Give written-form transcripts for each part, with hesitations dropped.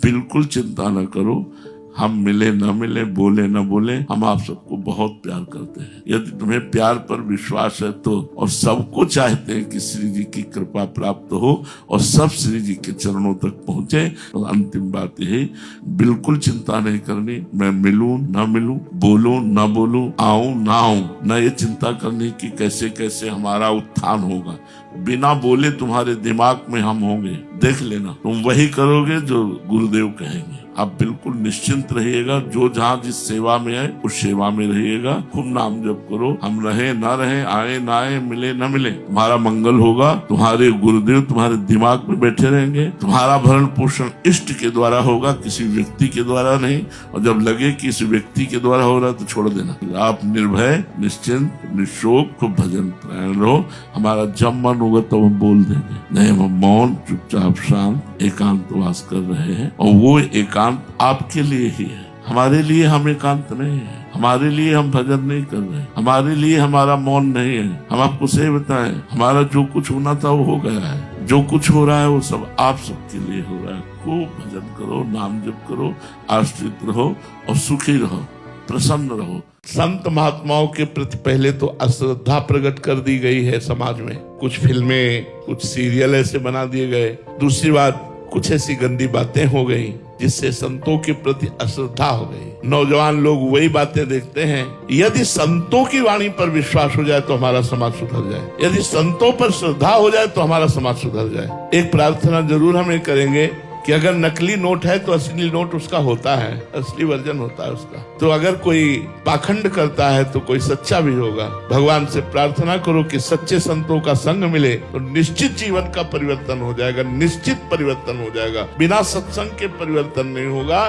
बिल्कुल चिंता न करो, हम मिले न मिले, बोले न बोले, हम आप सबको बहुत प्यार करते हैं। यदि तुम्हें प्यार पर विश्वास है तो, और सबको चाहते हैं कि श्री जी की कृपा प्राप्त हो और सब श्री जी के चरणों तक पहुंचे, तो अंतिम बात यही, बिल्कुल चिंता नहीं करनी। मैं मिलूं न मिलूं, बोलूं न बोलूं, आऊं न आऊं, न ये चिंता करनी कि कैसे कैसे हमारा उत्थान होगा। बिना बोले तुम्हारे दिमाग में हम होंगे, देख लेना, तुम वही करोगे जो गुरुदेव कहेंगे। आप बिल्कुल निश्चिंत रहिएगा, जो जहाँ जिस सेवा में है उस सेवा में रहिएगा। खूब नाम जप करो, हम रहे ना रहे, आए ना आए, मिले ना मिले, तुम्हारा मंगल होगा। तुम्हारे गुरुदेव तुम्हारे दिमाग में बैठे रहेंगे। तुम्हारा भरण पोषण इष्ट के द्वारा होगा, किसी व्यक्ति के द्वारा नहीं। और जब लगे कि इस व्यक्ति के द्वारा हो रहा है तो छोड़ देना। आप निर्भय, निश्चिंत, निशोक, खूब भजन परायण रहो। हमारा जब मन होगा तो हम बोल देंगे, नहीं हम मौन चुपचाप शांत एकांतवास कर रहे हैं। और वो एकांत आपके लिए ही है, हमारे लिए हम एकांत नहीं है। हमारे लिए हम भजन नहीं कर रहे, हमारे लिए हमारा मौन नहीं है। हम आपको सही बताएं, हमारा जो कुछ होना था वो हो गया है। जो कुछ हो रहा है वो सब आप सबके लिए हो रहा है। खूब भजन करो, नाम जप करो, आश्रित रहो और सुखी रहो, प्रसन्न रहो। संत महात्माओं के प्रति पहले तो अश्रद्धा प्रकट कर दी गई है समाज में। कुछ फिल्में, कुछ सीरियल ऐसे बना दिए गए। दूसरी बात, कुछ ऐसी गंदी बातें हो गई जिससे संतों के प्रति अश्रद्धा हो गई। नौजवान लोग वही बातें देखते हैं। यदि संतों की वाणी पर विश्वास हो जाए तो हमारा समाज सुधर जाए, यदि संतों पर श्रद्धा हो जाए तो हमारा समाज सुधर जाए। एक प्रार्थना जरूर हमें करेंगे कि अगर नकली नोट है तो असली नोट उसका होता है, असली वर्जन होता है उसका। तो अगर कोई पाखंड करता है तो कोई सच्चा भी होगा। भगवान से प्रार्थना करो कि सच्चे संतों का संग मिले तो निश्चित जीवन का परिवर्तन हो जाएगा, निश्चित परिवर्तन हो जाएगा। बिना सत्संग के परिवर्तन नहीं होगा।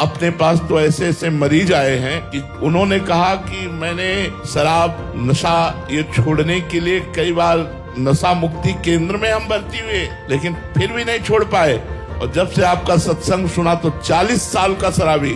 अपने पास तो ऐसे ऐसे मरीज आए हैं कि उन्होंने कहा कि मैंने शराब, नशा ये छोड़ने के लिए कई बार नशा मुक्ति केंद्र में हम भर्ती हुए, लेकिन फिर भी नहीं छोड़ पाए। और जब से आपका सत्संग सुना तो 40 साल का शराबी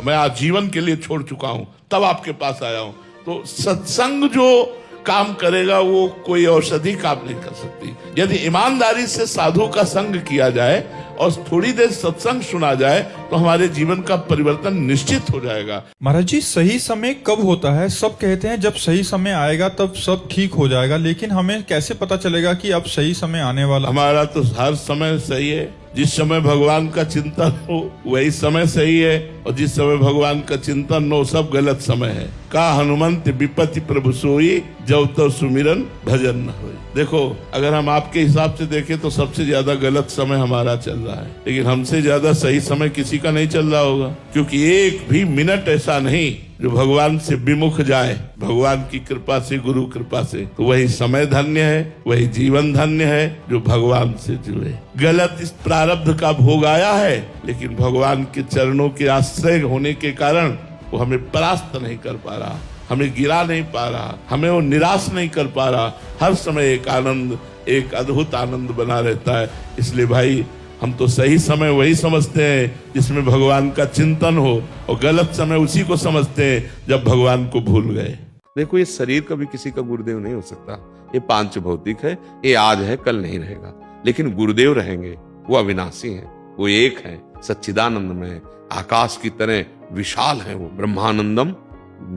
मैं आजीवन के लिए छोड़ चुका हूं, तब आपके पास आया हूं। तो सत्संग जो काम करेगा वो कोई औषधि काम नहीं कर सकती। यदि ईमानदारी से साधु का संग किया जाए और थोड़ी देर सत्संग सुना जाए तो हमारे जीवन का परिवर्तन निश्चित हो जाएगा। महाराज जी, सही समय कब होता है? सब कहते हैं जब सही समय आएगा तब सब ठीक हो जाएगा, लेकिन हमें कैसे पता चलेगा कि अब सही समय आने वाला? हमारा तो हर समय सही है। जिस समय भगवान का चिंतन हो वही समय सही है, और जिस समय भगवान का चिंतन न हो सब गलत समय है। का हनुमंत विपत्ति प्रभु सोई, जब तो सुमिरन भजन न होई। देखो, अगर हम आपके हिसाब से देखें तो सबसे ज्यादा गलत समय हमारा चल रहा है, लेकिन हमसे ज्यादा सही समय किसी का नहीं चल रहा होगा। क्योंकि एक भी मिनट ऐसा नहीं जो भगवान से विमुख जाए, भगवान की कृपा से, गुरु कृपा से, तो वही समय धन्य है, वही जीवन धन्य है जो भगवान से जुड़े। गलत इस प्रारब्ध का भोग आया है, लेकिन भगवान के चरणों के आश्रय होने के कारण वो हमें परास्त नहीं कर पा रहा, हमें गिरा नहीं पा रहा, हमें वो निराश नहीं कर पा रहा। हर समय एक आनंद, एक अद्भुत आनंद बना रहता है। इसलिए भाई, हम तो सही समय वही समझते हैं जिसमें भगवान का चिंतन हो, और गलत समय उसी को समझते हैं जब भगवान को भूल गए। देखो, ये शरीर कभी किसी का गुरुदेव नहीं हो सकता। ये पांच भौतिक है, ये आज है कल नहीं रहेगा, लेकिन गुरुदेव रहेंगे। वो अविनाशी हैं, वो एक हैं, सच्चिदानंद में आकाश की तरह विशाल है। वो ब्रह्मानंदम,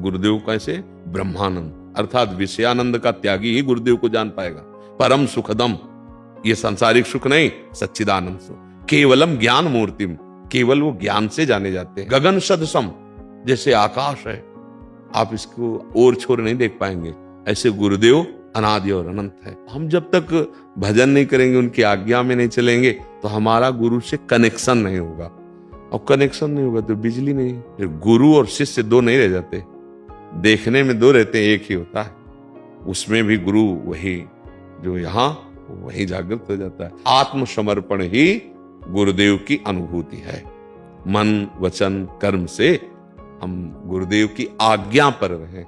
गुरुदेव कैसे? ब्रह्मानंद, अर्थात विषयानंद का त्यागी ही गुरुदेव को जान पाएगा। परम सुखदम, ये सांसारिक सुख नहीं, सच्चिदानंद सुख। केवलम ज्ञान मूर्तिम, केवल वो ज्ञान से जाने जाते हैं। गगन सदसम, जैसे आकाश है, आप इसको और छोर नहीं देख पाएंगे, ऐसे गुरुदेव अनादि और अनंत है। हम जब तक भजन नहीं करेंगे, उनकी आज्ञा में नहीं चलेंगे, तो हमारा गुरु से कनेक्शन नहीं होगा, और कनेक्शन नहीं होगा तो बिजली नहीं। फिर गुरु और शिष्य दो नहीं रह जाते, देखने में दो रहते हैं, एक ही होता है। उसमें भी गुरु वही जो यहाँ, वही जागृत हो जाता है। आत्मसमर्पण ही गुरुदेव की अनुभूति है। मन, वचन, कर्म से हम गुरुदेव की आज्ञा पर रहें।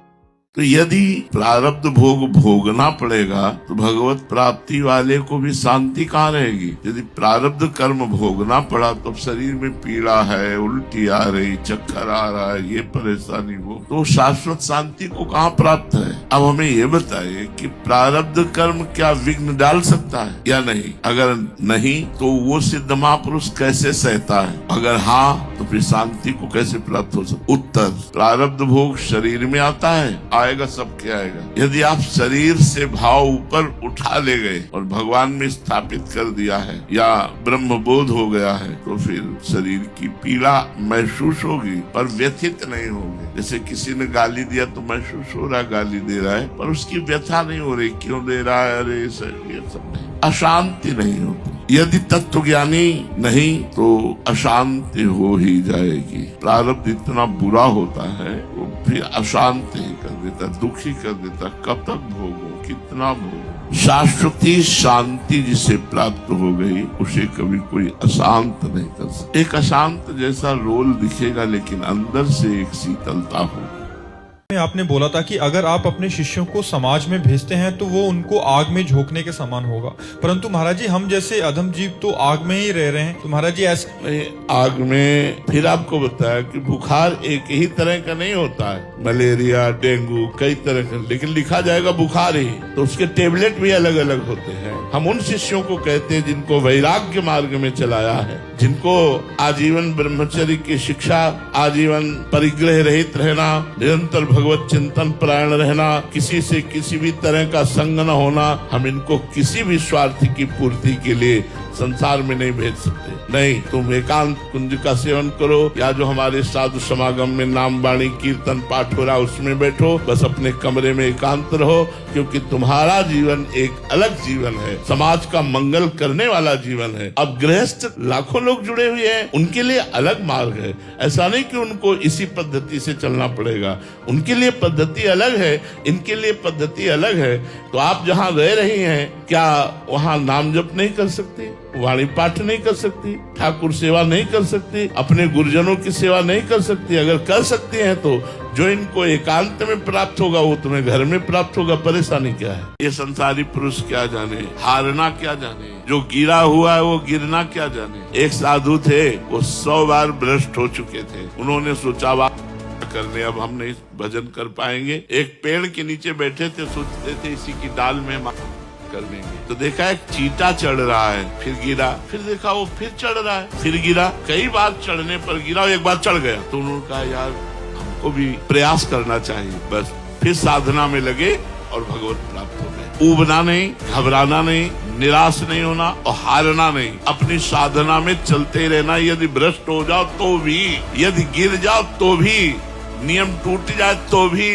तो यदि प्रारब्ध भोग भोगना पड़ेगा तो भगवत प्राप्ति वाले को भी शांति कहाँ रहेगी। यदि प्रारब्ध कर्म भोगना पड़ा तो शरीर में पीड़ा है, उल्टी आ रही, चक्कर आ रहा है, ये परेशानी हो, तो शाश्वत शांति को कहाँ प्राप्त है। अब हमें ये बताइए कि प्रारब्ध कर्म क्या विघ्न डाल सकता है या नहीं। अगर नहीं तो वो सिद्ध महापुरुष कैसे सहता है, अगर हाँ तो फिर शांति को कैसे प्राप्त हो सकता। उत्तर, प्रारब्ध भोग शरीर में आता है, आएगा, सबके आएगा। यदि आप शरीर से भाव ऊपर उठा ले गए और भगवान में स्थापित कर दिया है या ब्रह्म बोध हो गया है तो फिर शरीर की पीड़ा महसूस होगी पर व्यथित नहीं होगी। जैसे किसी ने गाली दिया तो महसूस हो रहा है गाली दे रहा है, पर उसकी व्यथा नहीं हो रही, क्यों दे रहा है, अरे ये सब नहीं, अशांति नहीं होती। यदि तत्व ज्ञानी नहीं तो अशांति हो ही जाएगी। प्रारब्ध इतना बुरा होता है वो फिर अशांति ही कर देता, दुखी कर देता। कब तक भोगो, कितना भोगो। शाश्वती शांति जिसे प्राप्त हो गई उसे कभी कोई अशांत नहीं कर सकता। एक अशांत जैसा रोल दिखेगा लेकिन अंदर से एक शीतलता होगी। आपने बोला था कि अगर आप अपने शिष्यों को समाज में भेजते हैं तो वो उनको आग में झोंकने के समान होगा, परंतु महाराज जी हम जैसे अधम जीव तो आग में ही रह रहे हैं, तो महाराज जी ऐसे आग में, फिर आपको बताया कि बुखार एक ही तरह का नहीं होता है, मलेरिया, डेंगू, कई तरह का, लेकिन लिखा जाएगा बुखार ही, तो उसके टेबलेट भी अलग अलग होते हैं। हम उन शिष्यों को कहते हैं जिनको वैराग्य मार्ग में चलाया है, जिनको आजीवन ब्रह्मचर्य की शिक्षा, आजीवन परिग्रह रहित रहना, निरंतर भगवत चिंतन परायण रहना, किसी से किसी भी तरह का संग न होना, हम इनको किसी भी स्वार्थ की पूर्ति के लिए संसार में नहीं भेज सकते। नहीं, तुम एकांत कुंज का सेवन करो या जो हमारे साधु समागम में नाम वाणी कीर्तन पाठ हो रहा उसमें बैठो, बस अपने कमरे में एकांत रहो, क्योंकि तुम्हारा जीवन एक अलग जीवन है, समाज का मंगल करने वाला जीवन है। अब गृहस्थ लाखों लोग जुड़े हुए हैं, उनके लिए अलग मार्ग है। ऐसा नहीं कि उनको इसी पद्धति से चलना पड़ेगा, उनके लिए पद्धति अलग है, इनके लिए पद्धति अलग है। तो आप जहाँ रह रही हैं, क्या वहाँ नाम जप नहीं कर सकती, वाणी पाठ नहीं कर सकती, ठाकुर सेवा नहीं कर सकती, अपने गुरुजनों की सेवा नहीं कर सकती? अगर कर सकती हैं तो जो इनको एकांत में प्राप्त होगा वो तुम्हें घर में प्राप्त होगा। परेशानी क्या है? ये संसारी पुरुष क्या जाने, हारना क्या जाने, जो गिरा हुआ है वो गिरना क्या जाने। एक साधु थे, वो 100 बार भ्रष्ट हो चुके थे, उन्होंने सोचा करने अब हम नहीं भजन कर पाएंगे। एक पेड़ के नीचे बैठे थे, सोचते थे इसी की डाल में कर लेंगे, तो देखा एक चींटा चढ़ रहा है, फिर गिरा, फिर देखा वो फिर चढ़ रहा है, फिर गिरा, कई बार चढ़ने पर गिरा, एक बार चढ़ गया तो उन्होंने कहा यार हमको भी प्रयास करना चाहिए। बस फिर साधना में लगे और भगवत प्राप्त हो गए। ऊबना नहीं, घबराना नहीं, निराश नहीं होना और हारना नहीं, अपनी साधना में चलते रहना। यदि भ्रष्ट हो जाओ तो भी, यदि गिर जाओ तो भी, नियम टूट जाए तो भी,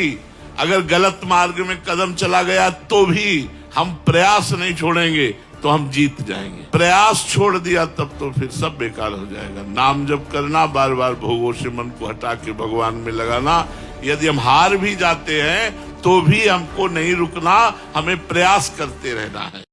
अगर गलत मार्ग में कदम चला गया तो भी हम प्रयास नहीं छोड़ेंगे तो हम जीत जाएंगे। प्रयास छोड़ दिया तब तो फिर सब बेकार हो जाएगा। नाम जप करना, बार बार भोगों से मन को हटा के भगवान में लगाना। यदि हम हार भी जाते हैं तो भी हमको नहीं रुकना, हमें प्रयास करते रहना है।